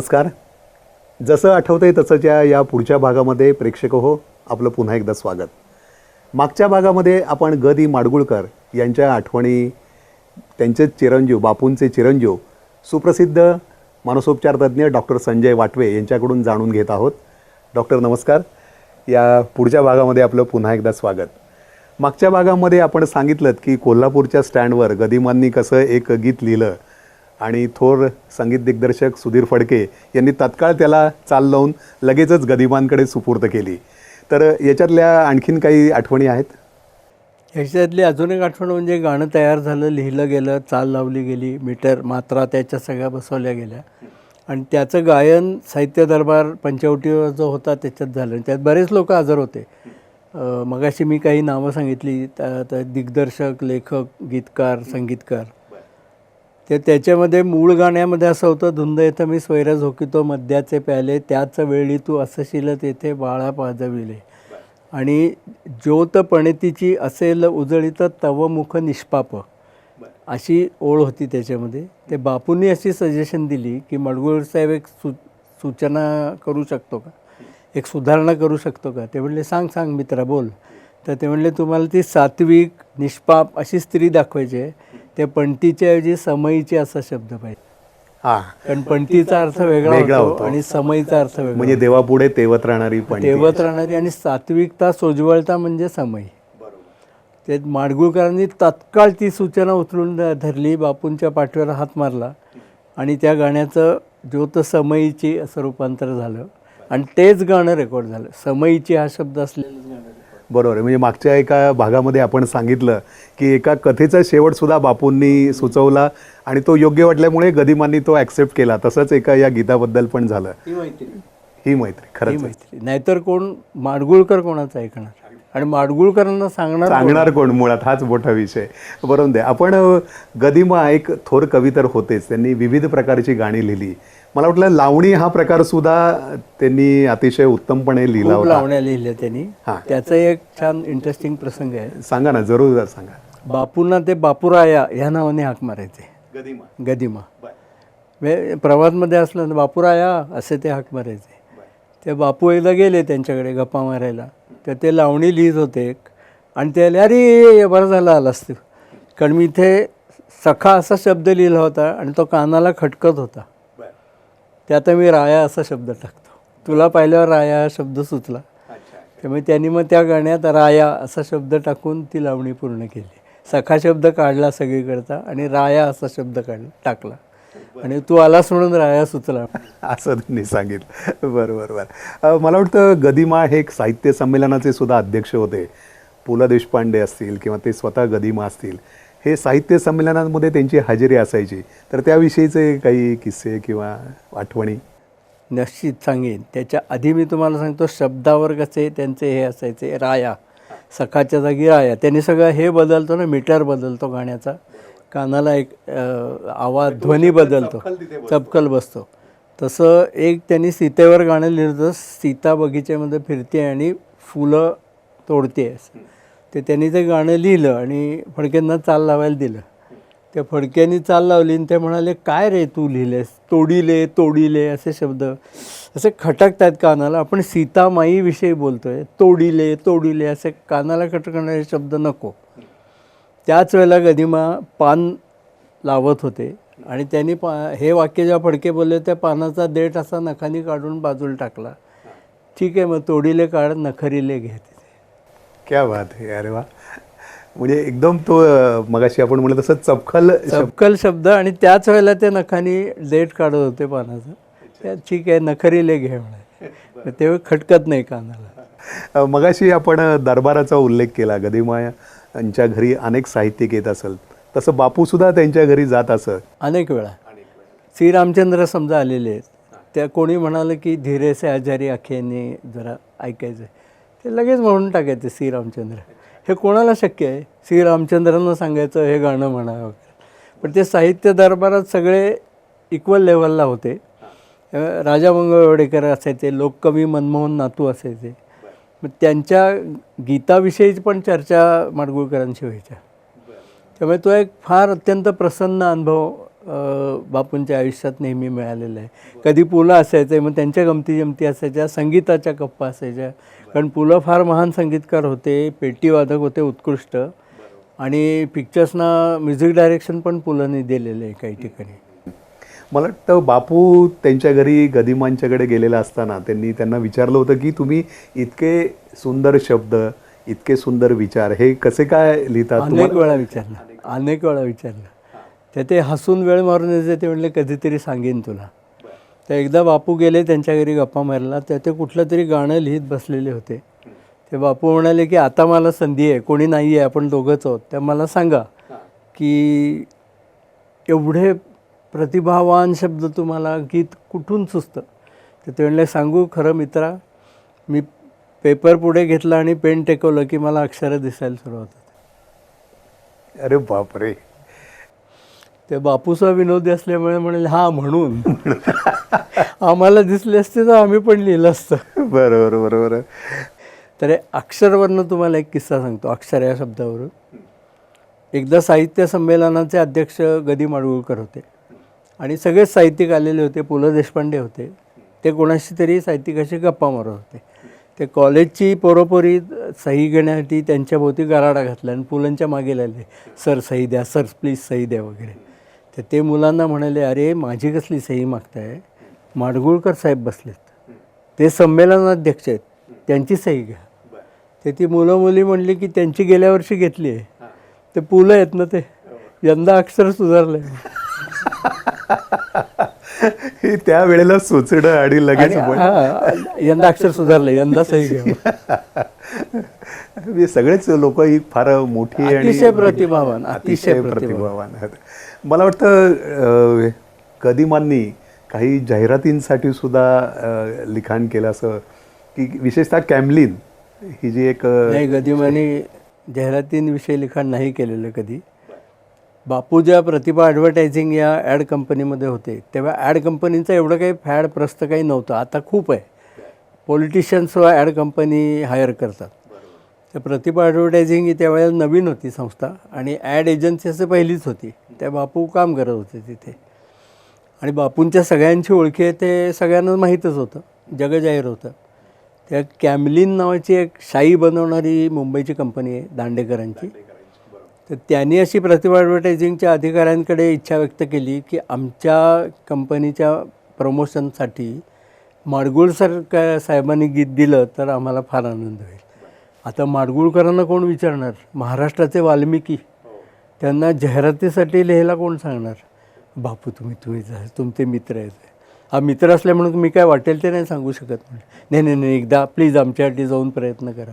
नमस्कार. जसं आठवतंय तसंच्या या पुढच्या भागामध्ये प्रेक्षक हो आपलं पुन्हा एकदा स्वागत. मागच्या भागामध्ये आपण ग दी माडगूळकर यांच्या आठवणी, त्यांचे चिरंजीव, बापूंचे चिरंजीव सुप्रसिद्ध मानसोपचार तज्ज्ञ डॉक्टर संजय वाटवे यांच्याकडून जाणून घेत आहोत. डॉक्टर नमस्कार. या पुढच्या भागामध्ये आपलं पुन्हा एकदा स्वागत. मागच्या भागामध्ये आपण सांगितलं की कोल्हापूरच्या स्टँडवर गदिमांनी कसं एक गीत लिहिलं आणि थोर संगीत दिग्दर्शक सुधीर फडके यांनी तत्काळ त्याला चाल लावून लगेचच गदिमांकडे सुपूर्द केली. तर याच्यातल्या आणखीन काही आठवणी आहेत? ह्याच्यातली अजून एक आठवण म्हणजे गाणं तयार झालं, लिहिलं गेलं, चाल लावली गेली, मीटर मात्रा त्याच्या सगळ्या बसवल्या गेल्या आणि त्याचं गायन साहित्य दरबार पंचवटीवर जो होता त्याच्यात झालं. त्यात बरेच लोक हजर होते. मगाशी मी काही नावं सांगितली, दिग्दर्शक, लेखक, गीतकार, संगीतकार. त्याच्यामध्ये मूळ गाण्यामध्ये असं होतं, धुंद येतं मी स्वैर झोकितो मद्याचे प्याले, त्याच वेळी तू असशील तेथे बाळा पाजविले आणि ज्योत पणतीची असेल उजळीत तव मुख निष्पाप, अशी ओळ होती त्याच्यामध्ये. ते बापूंनी अशी सजेशन दिली की माडगूळकर साहेब एक सूचना करू शकतो का, एक सुधारणा करू शकतो का? ते म्हणले सांग मित्रा बोल. तर ते म्हणले तुम्हाला ती सात्विक निष्पाप अशी स्त्री दाखवायची आहे, त्या पणतीच्या ऐवजी समईची असा शब्द पाहिजे. कारण पणतीचा अर्थ वेगळा होतो आणि समईचा अर्थ वेगळा. म्हणजे देवापुढे तेवत राहणारी आणि सात्विकता सोजवळता म्हणजे समई. ते माडगूळकरांनी तत्काळ ती सूचना उचलून धरली, बापूंच्या पाठीवर हात मारला आणि त्या गाण्याचं ज्योत समईची असं रूपांतर झालं आणि तेच गाणं रेकॉर्ड झालं. समईची हा शब्द असलेलं गाणं. बरोबर आहे. म्हणजे मागच्या एका भागामध्ये आपण सांगितलं की एका कथेचा शेवटसुद्धा बापूंनी सुचवला आणि तो योग्य वाटल्यामुळे गदिमांनी तो ॲक्सेप्ट केला. तसंच एका या गीताबद्दल पण झालं. ही मैत्री खरंच मैत्री. नाहीतर कोण माडगूळकर कोणाचं ऐकणार आणि माडगूळकरांना सांगणार कोण, मुळात हाच मोठा विषय. बरोबर आहे. आपण गदिमा एक थोर कवी तर होतेच, त्यांनी विविध प्रकारची गाणी लिहिली. मला वाटलं लावणी हा प्रकार सुद्धा त्यांनी अतिशय उत्तमपणे लिहिला होता. लावण्या लिहिल्या त्यांनी. त्याचा एक छान इंटरेस्टिंग प्रसंग आहे. सांगा ना, जरूर सांगा. बापूंना ते बापूराया ह्या नावाने हाक मारायचे. गदिमा प्रवासमध्ये असलं ना बापूराया असे ते हाक मारायचे. ते बापू एकदा गेले त्यांच्याकडे गप्पा मारायला, तर ते लावणी लिहित होते एक आणि ते अरे बरं झालं आलास तू, कारण मी इथे सखा असा शब्द लिहिला होता आणि तो कानाला खटकत होता. ते आता मी राया असा शब्द टाकतो, तुला पाहिल्यावर राया हा शब्द सुचला. त्यामुळे त्यांनी मग त्या गाण्यात राया असा शब्द टाकून ती लावणी पूर्ण केली. सखा शब्द काढला सगळीकडचा आणि राया असा शब्द टाकला आणि तू आलास म्हणून राया सुचला असं त्यांनी सांगितलं. बरोबर. मला वाटतं गदिमा हे एक साहित्य संमेलनाचे सुद्धा अध्यक्ष होते. पु ल देशपांडे असतील किंवा ते स्वतः गदिमा असतील, हे साहित्य संमेलनांमध्ये त्यांची हजेरी असायची. तर त्याविषयीचे काही किस्से किंवा आठवणी? निश्चित सांगेन. त्याच्या आधी मी तुम्हाला सांगतो शब्दावर कसे त्यांचे हे असायचे, राया सखाच्या जागी राया. त्यांनी सगळं हे बदलतो ना, मीटर बदलतो गाण्याचा, कानाला एक आवाज ध्वनी बदलतो, चपकल बसतो. तसं एक त्यांनी सीतेवर गाणं लिहिलं होतं, सीता बगीच्यामध्ये फिरते आणि फुलं तोडते. ते त्यांनी ते गाणं लिहिलं आणि फडक्यांना चाल लावायला दिलं. त्या फडक्यांनी चाल लावली आणि ते म्हणाले काय रे तू लिहिलेस, तोडीले असे शब्द असे खटकत आहेत कानाला. आपण सीतामाईविषयी बोलतो आहे, तोडीले असे कानाला खटकणारे शब्द नको. त्याच वेळेला गदिमा पान लावत होते आणि त्यांनी हे वाक्य जेव्हा फडके बोलले त्या पानाचा देठ असा नखानी काढून बाजूला टाकला. ठीक आहे, मग तोडीले काढ नखरीले घे. क्या बात आहे. अरे वा. म्हणजे एकदम तो मगाशी आपण म्हणलं तसं चपखल शब्द आणि त्याच वेळेला ते नखानी देठ काढत होते पानाचं. ठीक आहे, नखरीले घे म्हणाले, ते खटकत नाही कानाला. मगाशी आपण दरबाराचा उल्लेख केला. गदिमा यांच्या घरी अनेक साहित्यिक येत असेल, तसं बापूसुद्धा त्यांच्या घरी जात असत अनेक वेळा. श्रीरामचंद्र समजा आलेले आहेत, त्या कोणी म्हणालं की धीरेसे आजारी आखेने जरा ऐकायचं, ते लगेच म्हणून टाकायचे श्रीरामचंद्र. हे कोणाला शक्य आहे श्रीरामचंद्रांना सांगायचं हे गाणं म्हणा वगैरे. पण ते साहित्य दरबारात सगळे इक्वल लेवलला होते. राजा मंगळवेडेकर असायचे, लोककवी मनमोहन नातू असायचे. मग त्यांच्या गीताविषयीच पण चर्चा माडगूळकरांशी व्हायच्या. त्यामुळे तो एक फार अत्यंत प्रसन्न अनुभव बापूंच्या आयुष्यात नेहमी मिळालेलं आहे. कधी पु ल असायचे, मग त्यांच्या गमती जमती असायच्या, संगीताच्या गप्पा असायच्या. कारण पु ल फार महान संगीतकार होते, पेटीवादक होते उत्कृष्ट, आणि पिक्चर्सना म्युझिक डायरेक्शन पण पु लने दिलेलं आहे काही ठिकाणी. मला वाटतं बापू त्यांच्या घरी गदिमांच्याकडे गेलेला असताना त्यांना विचारलं होतं की तुम्ही इतके सुंदर शब्द, इतके सुंदर विचार हे कसे काय लिहितात? अनेक वेळा विचारलं. ते हसून वेळ मारून यायचे. ते म्हणले कधीतरी सांगेन तुला. तर एकदा बापू गेले त्यांच्या घरी गप्पा मारायला, ते कुठलं तरी गाणं लिहित बसलेले होते. ते बापू म्हणाले की आता मला संधी आहे, कोणी नाही आहे, आपण दोघंच आहोत, त्या मला सांगा की एवढे प्रतिभावान शब्द तुम्हाला गीत कुठून सुचतं? तर ते म्हणले सांगू खरं मित्रा, मी पेपर पुढे घेतला आणि पेन टेकवलं की मला अक्षरं दिसायला सुरुवात होते. अरे बापरे. ते बापूचा विनोदी असल्यामुळे म्हणाले हां म्हणून आम्हाला दिसले असते तर आम्ही पण लिहिलं असतं. बरोबर. तर अक्षरवरनं तुम्हाला एक किस्सा सांगतो. अक्षर या शब्दावरून एकदा साहित्य संमेलनाचे अध्यक्ष गदी माडगूळकर होते आणि सगळेच साहित्यिक आलेले होते. पु ल देशपांडे होते. ते कोणाशी तरी साहित्यिकाशी गप्पा मारत होते. ते कॉलेजची पोरोपोरी सही घेण्यासाठी त्यांच्याभोवती गराडा घातला आणि पुलंच्या मागे लागले, सर सही द्या, सर प्लीज सही द्या वगैरे. तर ते मुलांना म्हणाले अरे माझी कसली सही मागताय, माडगूळकर साहेब बसलेत, ते संमेलनाध्यक्ष आहेत, त्यांची सही घ्या. ते ती मुलं मुली म्हणली की त्यांची गेल्या वर्षी घेतली आहे. ते पु ल आहेत ना, ते यंदा अक्षर सुधारलं आहे. हे त्या वेळेला सुचणं आणि लगेच यंदा अक्षर सुधारलं, यंदा सही घ्या. सगळेच लोक ही फार मोठी आणि अतिशय प्रतिभावान आहेत. मला वाटतं गदिमांनी काही जाहिरातींसाठी सुद्धा लिखाण केलं असं, की विशेषतः कॅमलिन ही जी एक नाही, गदिमांनी जाहिरातींविषयी लिखाण नाही केलेलं कधी. बापू ज्या प्रतिभा ॲडव्हर्टायझिंग या ॲड कंपनीमध्ये होते तेव्हा ॲड कंपनीचं एवढं काही फॅड प्रस्त काही नव्हतं. आता खूप आहे, पॉलिटिशियन्स ॲड कंपनी हायर करतात. तर प्रतिभा ॲडव्हर्टायझिंग ही त्यावेळेला नवीन होती संस्था आणि ॲड एजन्सी असं पहिलीच होती. त्या बापू काम करत होते तिथे आणि बापूंच्या सगळ्यांची ओळखी आहे ते सगळ्यांना माहीतच होतं, जगजाहीर होतं. त्या कॅमलिन नावाची एक शाई बनवणारी मुंबईची कंपनी आहे दांडेकरांची. तर त्यांनी अशी प्रतिभा ॲडव्हर्टायझिंगच्या अधिकाऱ्यांकडे इच्छा व्यक्त केली की आमच्या कंपनीच्या प्रमोशनसाठी माडगूळकर साहेबांनी गीत दिलं तर आम्हाला फार आनंद होईल. आता माडगूळकरांना कोण विचारणार? महाराष्ट्राचे वाल्मिकी, त्यांना जाहिरातीसाठी लिहायला कोण सांगणार? बापू तुम्ही तुमचे मित्र आहेत. हा मित्र असल्या म्हणून मी काय वाटेल ते नाही सांगू शकत. नाही एकदा प्लीज आमच्यासाठी जाऊन प्रयत्न करा.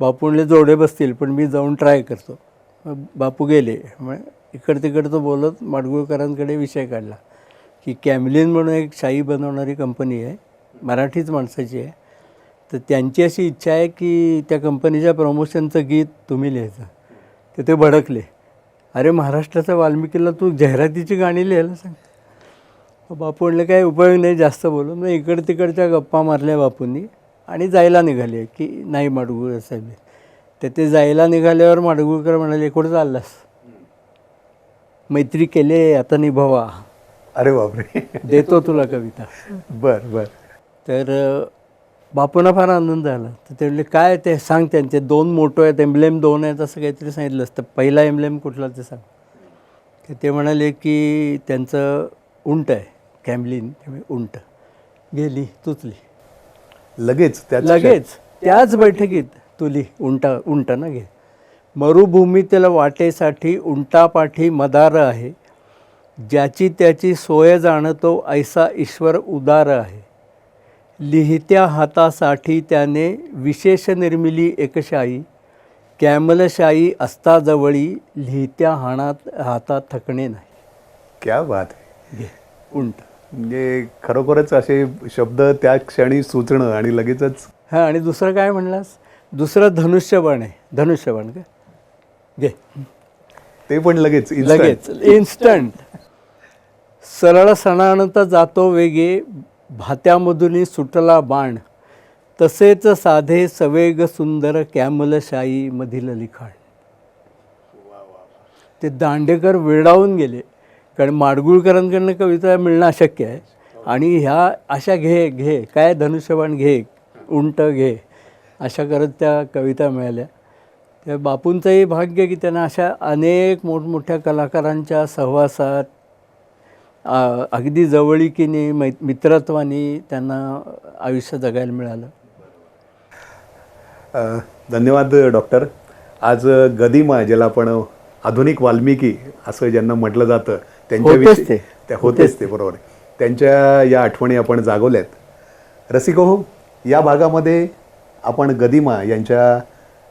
बापू म्हणले जोडे बसतील पण मी जाऊन ट्राय करतो. बापू गेले. मग इकडं तिकडं तो बोलत माडगूळकरांकडे विषय काढला की कॅमलिन म्हणून एक शाई बनवणारी कंपनी आहे, मराठीच माणसाची आहे, तर त्यांची अशी इच्छा आहे की त्या कंपनीच्या प्रमोशनचं गीत तुम्ही लिहायचं. तर ते भडकले, अरे महाराष्ट्राच्या वाल्मिकीला तू जाहिरातीची गाणी लिहायला सांग. बापू म्हणले काय उपयोग नाही जास्त बोलून. मग इकडं तिकडच्या गप्पा मारल्या बापूंनी आणि जायला निघाले की नाही माडगूळकर साहेब. तर ते जायला निघाल्यावर माडगूळकर म्हणाले कुठं चाललास? मैत्री केले आता निभावा. अरे बापरे. देतो तुला कविता. बर. तर बापूंना फार आनंद झाला. तर ते म्हणले काय ते सांग, त्यांचे 2 मोटो आहेत, एम्ब्लेम 2 आहेत असं काहीतरी सांगितलं असतं. पहिला एम्ब्लेम कुठला ते सांग. तर ते म्हणाले की त्यांचं उंट आहे कॅमलिन, त्यामुळे उंट. गेली तुचली लगेच त्याच बैठकीत तुली उंट ना घे. मरुभूमीतील वाटेसाठी उंटापाठी मदार आहे, ज्याची त्याची सोय जाणतो ऐसा ईश्वर उदार आहे. लिहित्या हातासाठी त्याने विशेष निर्मिली एकशाई, कॅमलशाई असता जवळी लिहित्या हातात थकणे नाही. क्या बात आहे. घे उंट. म्हणजे खरोखरच असे शब्द त्या क्षणी सुचणं आणि लगेचच. हां, आणि दुसरं काय म्हणलास? दुसरं धनुष्यबाण आहे. धनुष्यबाण का घे, ते पण लगेच इन्स्टंट. सरळ सणानंत जातो वेगे, भात्यामधून सुटला बाण, तसेच साधे सवेग सुंदर कॅमलशाई मधील लिखाण. ते दांडेकर वेडावून गेले कारण माडगुळकरांकडनं कविता मिळणं अशक्य आहे आणि ह्या अशा घे काय धनुष्यबाण घे, उंट घे, अशा करत त्या कविता मिळाल्या. त्या बापूंचंही भाग्य की त्यांना अशा अनेक मोठमोठ्या कलाकारांच्या सहवासात अगदी जवळीकीने मित्रत्वाने त्यांना आयुष्य जगायला मिळालं. धन्यवाद डॉक्टर. आज गदिमा ज्याला आपण आधुनिक वाल्मिकी असं ज्यांना म्हटलं जातं त्यांच्याविषयी होतेच ते बरोबर आहे. त्यांच्या या आठवणी आपण जागवल्यात. रसिको हो, या भागामध्ये आपण गदिमा यांच्या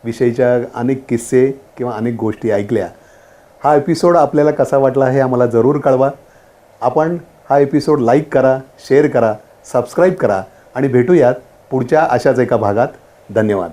विषयीच्या अनेक किस्से किंवा अनेक गोष्टी ऐकल्या. हा एपिसोड आपल्याला कसा वाटला हे आम्हाला जरूर कळवा. आपण हा एपिसोड लाईक करा, शेअर करा, सबस्क्राईब करा आणि भेटूयात पुढच्या अशाच एका भागात. धन्यवाद.